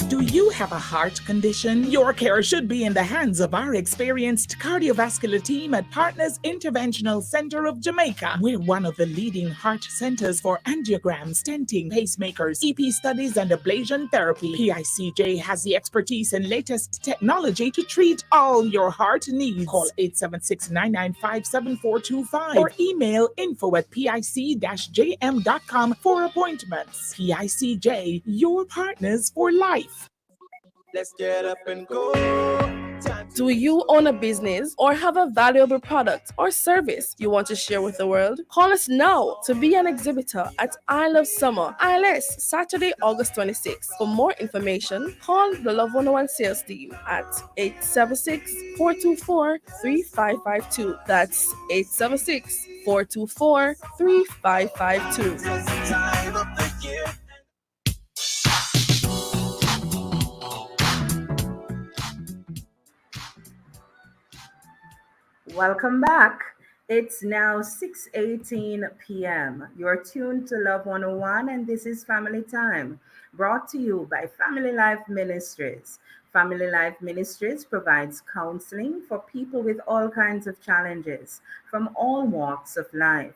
Speaker 11: Do you have a heart condition? Your care should be in the hands of our experienced cardiovascular team at Partners Interventional Center of Jamaica. We're one of the leading heart centers for angiogram, stenting, pacemakers, EP studies, and ablation therapy. PICJ has the expertise and latest technology to treat all your heart needs. Call 876-995-7425 or email info@pic-jm.com for appointments. PICJ, your partners for life.
Speaker 1: Let's get up and go.
Speaker 2: Do you own a business or have a valuable product or service you want to share with the world? Call us now to be an exhibitor at I Love Summer, ILS, Saturday, August 26th. For more information, call the Love 101 sales team at 876-424-3552. That's 876-424-3552.
Speaker 5: Welcome back. It's now 6:18 p.m. You're tuned to Love 101, and this is Family Time, brought to you by Family Life Ministries. Family Life Ministries provides counseling for people with all kinds of challenges from all walks of life.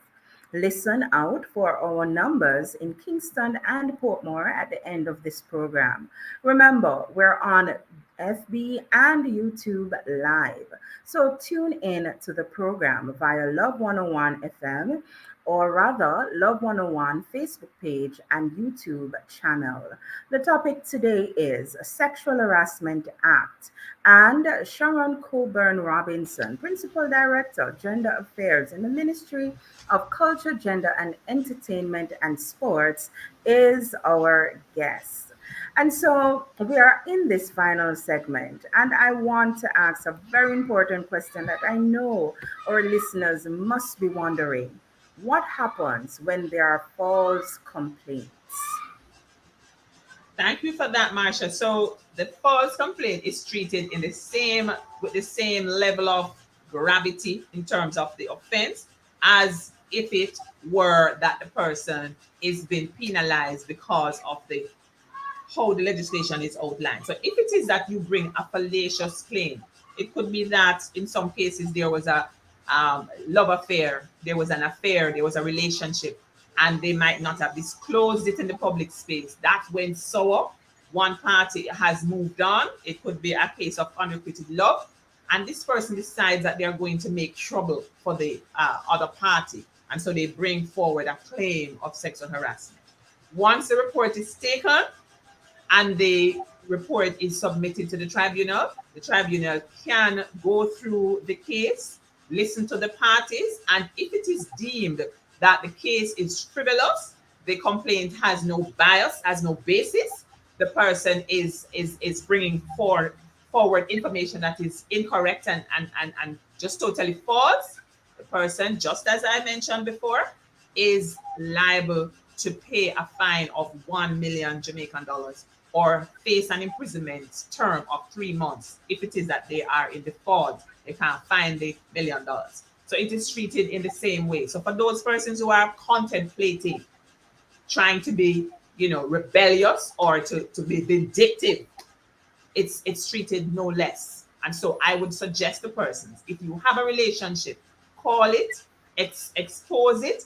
Speaker 5: Listen out for our numbers in Kingston and Portmore at the end of this program. Remember, we're on FB and YouTube Live. So tune in to the program via Love 101 FM, or rather Love 101 Facebook page and YouTube channel. The topic today is Sexual Harassment Act, and Sharon Coburn Robinson, Principal Director, Gender Affairs in the Ministry of Culture, Gender and Entertainment and Sports, is our guest. And so we are in this final segment, and I want to ask a very important question that I know our listeners must be wondering. What happens when there are false complaints?
Speaker 8: Thank you for that, Marsha. So the false complaint is treated in the same with the same level of gravity in terms of the offense as if it were that the person is being penalized because of the how the legislation is outlined. So if it is that you bring a fallacious claim, it could be that in some cases there was a love affair, there was an affair, there was a relationship, and they might not have disclosed it in the public space. That went sour. One party has moved on. It could be a case of unrequited love, and this person decides that they are going to make trouble for the other party, and so they bring forward a claim of sexual harassment. Once the report is taken, and the report is submitted to the tribunal can go through the case, listen to the parties, and if it is deemed that the case is frivolous, the complaint has no bias, has no basis, the person is bringing forward information that is incorrect and just totally false, the person, just as I mentioned before, is liable to pay a fine of 1 million Jamaican dollars or face an imprisonment term of 3 months. If it is that they are in default, they can't find the $1 million. So it is treated in the same way. So for those persons who are contemplating trying to be, rebellious or to be vindictive. It's treated no less. And so I would suggest to persons, if you have a relationship, call it, expose it,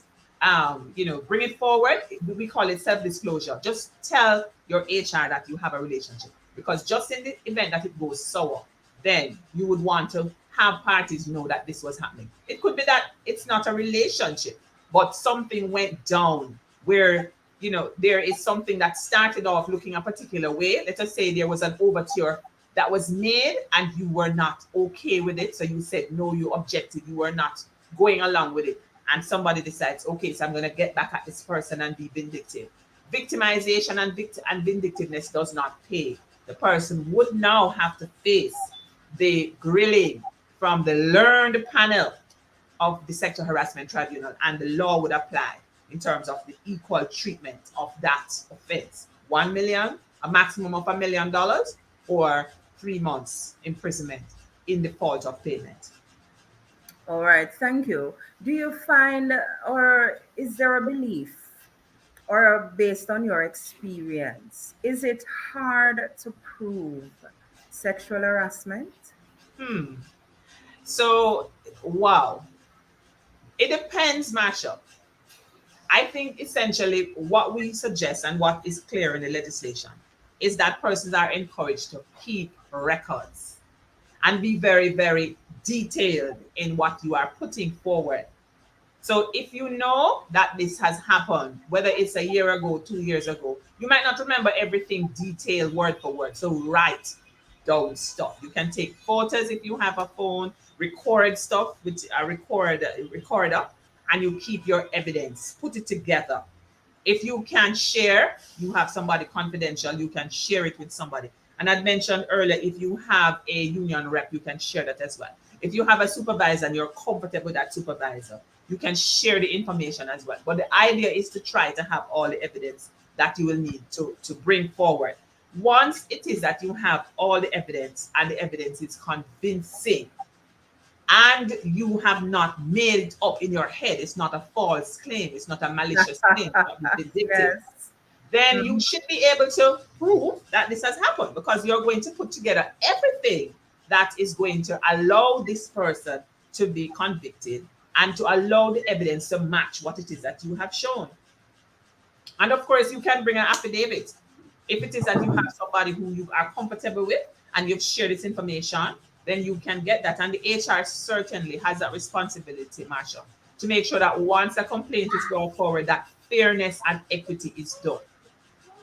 Speaker 8: bring it forward. We call it self-disclosure. Just tell your HR that you have a relationship, because just in the event that it goes sour, then you would want to have parties know that this was happening. It could be that it's not a relationship, but something went down where, there is something that started off looking a particular way. Let us say there was an overture that was made and you were not okay with it. So you said no, you objected, you were not going along with it. And somebody decides, okay, so I'm going to get back at this person and be vindictive. Victimization and vindictiveness does not pay. The person would now have to face the grilling from the learned panel of the Sexual Harassment Tribunal, and the law would apply in terms of the equal treatment of that offense. 1 million, a maximum of $1 million, or 3 months imprisonment in default of payment.
Speaker 5: All right, thank you. Do you find, or is there a belief, or based on your experience, is it hard to prove sexual harassment?
Speaker 8: So, wow. It depends, Marsha. I think essentially what we suggest and what is clear in the legislation is that persons are encouraged to keep records and be very, very detailed in what you are putting forward. So if you know that this has happened, whether it's a year ago, 2 years ago, you might not remember everything detailed word for word. So write down stuff. You can take photos if you have a phone, record stuff with a recorder, and you keep your evidence, put it together. If you can share, you have somebody confidential, you can share it with somebody. And I'd mentioned earlier, if you have a union rep, you can share that as well. If you have a supervisor and you're comfortable with that supervisor, you can share the information as well. But the idea is to try to have all the evidence that you will need to bring forward. Once it is that you have all the evidence and the evidence is convincing, and you have not made it up in your head, it's not a false claim, it's not a malicious claim,
Speaker 5: Yes.
Speaker 8: then you should be able to prove that this has happened, because you're going to put together everything that is going to allow this person to be convicted and to allow the evidence to match what it is that you have shown. And of course, you can bring an affidavit. If it is that you have somebody who you are comfortable with and you've shared this information, then you can get that. And the HR certainly has that responsibility, Marsha, to make sure that once a complaint is brought forward, that fairness and equity is done.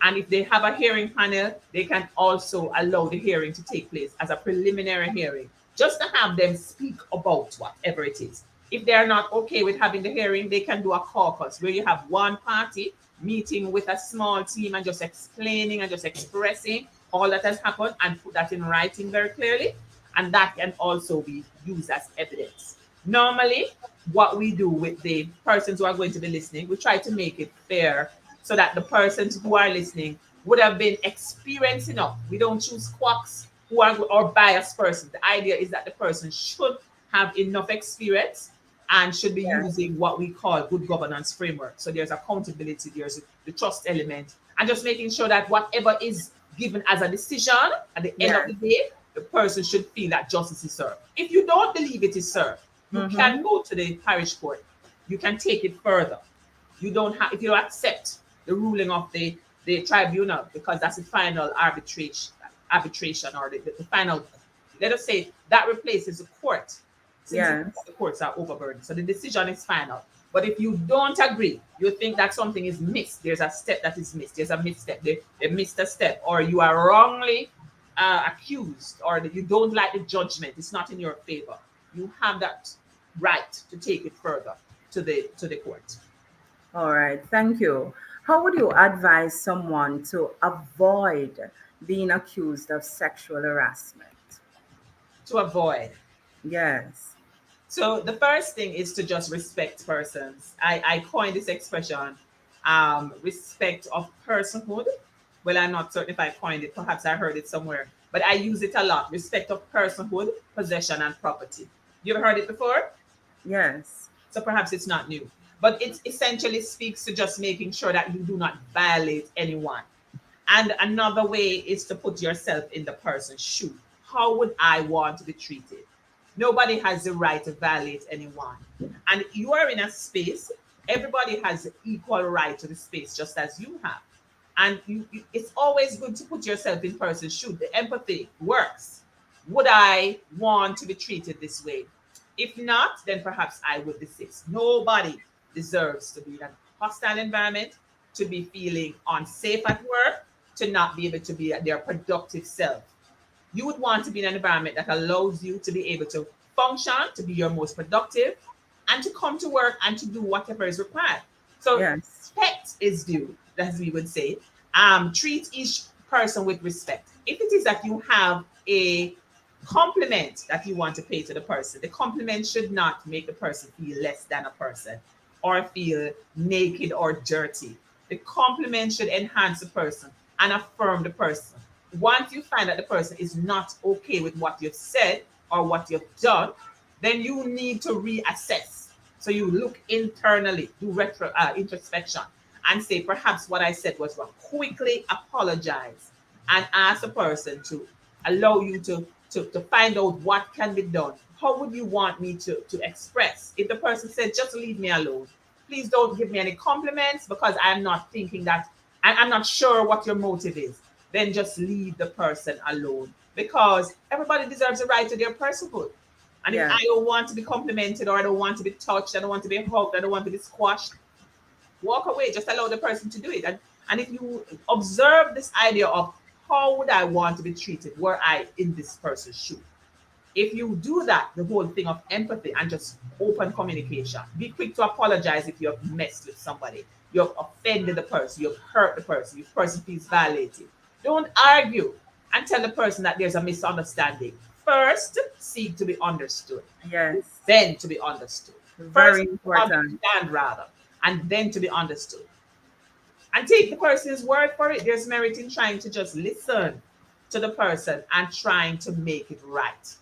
Speaker 8: And if they have a hearing panel, they can also allow the hearing to take place as a preliminary hearing, just to have them speak about whatever it is. If they are not okay with having the hearing, they can do a caucus where you have one party meeting with a small team and just explaining and just expressing all that has happened and put that in writing very clearly. And that can also be used as evidence. Normally, what we do with the persons who are going to be listening, we try to make it fair so that the persons who are listening would have been experienced enough. We don't choose quacks who are or biased persons. The idea is that the person should have enough experience and should be using what we call good governance framework. So there's accountability, there's the trust element, and just making sure that whatever is given as a decision at the end of the day, the person should feel that justice is served. If you don't believe it is served, you can go to the parish court. You can take it further. You don't have, if you don't accept the ruling of the tribunal, because that's the final arbitration or the final, let us say that replaces the court. Since the courts are overburdened. So the decision is final. But if you don't agree, you think that something is missed, there's a step that is missed, there's a misstep, they missed a step, or you are wrongly accused, or that you don't like the judgment, it's not in your favor, you have that right to take it further to the court.
Speaker 5: All right, thank you. How would you advise someone to avoid being accused of sexual harassment?
Speaker 8: To avoid?
Speaker 5: Yes.
Speaker 8: So the first thing is to just respect persons. I coined this expression, respect of personhood. Well, I'm not certain if I coined it. Perhaps I heard it somewhere. But I use it a lot. Respect of personhood, possession, and property. You ever heard it before?
Speaker 5: Yes.
Speaker 8: So perhaps it's not new. but it essentially speaks to just making sure that you do not violate anyone. And another way is to put yourself in the person's shoe. How would I want to be treated? Nobody has the right to violate anyone. And you are in a space, everybody has equal right to the space, just as you have. And it's always good to put yourself in person's shoe. The empathy works. Would I want to be treated this way? If not, then perhaps I would desist. Nobody deserves to be in a hostile environment, to be feeling unsafe at work, to not be able to be their productive self. You would want to be in an environment that allows you to be able to function, to be your most productive, and to come to work and to do whatever is required. So respect is due, as we would say. Treat each person with respect. If it is that you have a compliment that you want to pay to the person, the compliment should not make the person feel less than a person or feel naked or dirty. The compliment should enhance the person and affirm the person. Once you find that the person is not okay with what you've said or what you've done, then you need to reassess. So you look internally, do introspection, and say, perhaps what I said was wrong. Quickly apologize and ask the person to allow you to find out what can be done. How would you want me to express? If the person said, just leave me alone, please don't give me any compliments because I'm not thinking that, I'm not sure what your motive is, then just leave the person alone, because everybody deserves a right to their personhood. And if I don't want to be complimented, or I don't want to be touched, I don't want to be hugged, I don't want to be squashed, walk away. Just allow the person to do it. And if you observe this idea of how would I want to be treated were I in this person's shoe, if you do that, the whole thing of empathy and just open communication, be quick to apologize if you have messed with somebody, you have offended the person, you have hurt the person, the person feels violated. Don't argue and tell the person that there's a misunderstanding. First, seek to be understood.
Speaker 5: Yes.
Speaker 8: Then to be understood.
Speaker 5: Very
Speaker 8: First,
Speaker 5: important.
Speaker 8: understand rather, and then to be understood. And take the person's word for it. There's merit in trying to just listen to the person and trying to make it right.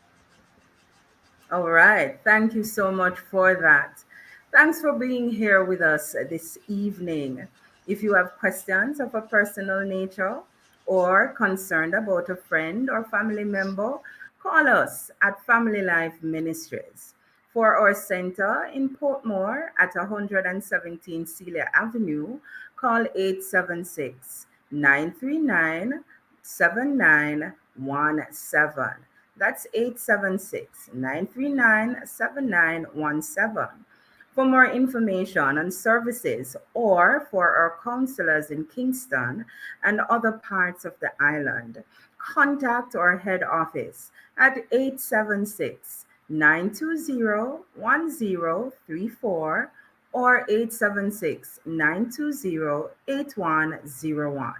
Speaker 5: All right. Thank you so much for that. Thanks for being here with us this evening. If you have questions of a personal nature or concerned about a friend or family member, call us at Family Life Ministries. For our center in Portmore at 117 Celia Avenue, call 876 939 7917. That's 876-939-7917. For more information on services or for our counselors in Kingston and other parts of the island, contact our head office at 876-920-1034 or 876-920-8101.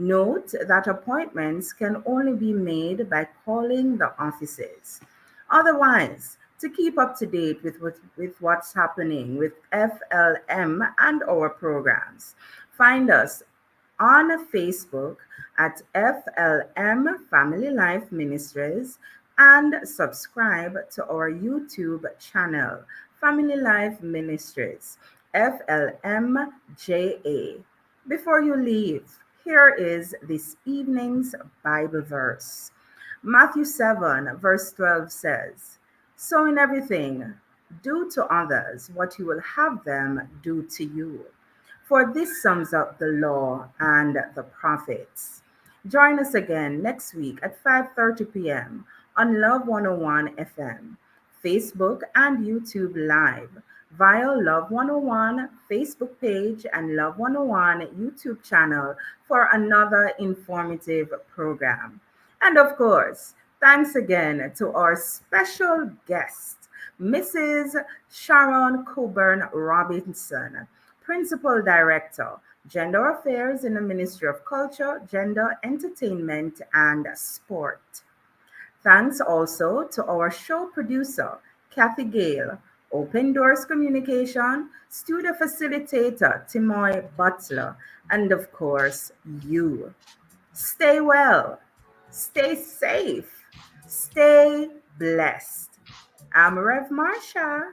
Speaker 5: Note that appointments can only be made by calling the offices. Otherwise, to keep up to date with what's happening with FLM and our programs, find us on Facebook at FLM Family Life Ministries and subscribe to our YouTube channel, Family Life Ministries, FLMJA. Before you leave, here is this evening's Bible verse. Matthew 7, verse 12 says, "So in everything, do to others what you will have them do to you. For this sums up the law and the prophets." Join us again next week at 5:30 p.m. on Love 101 FM, Facebook and YouTube Live, via Love 101 Facebook page and Love 101 YouTube channel for another informative program. And of course, thanks again to our special guest, Mrs. Sharon Coburn Robinson, Principal Director, Gender Affairs in the Ministry of Culture, Gender, Entertainment, and Sport. Thanks also to our show producer, Kathy Gale, Open Doors Communication, studio facilitator, Timoy Butler, and of course, you. Stay well, stay safe, stay blessed. I'm Rev Marsha.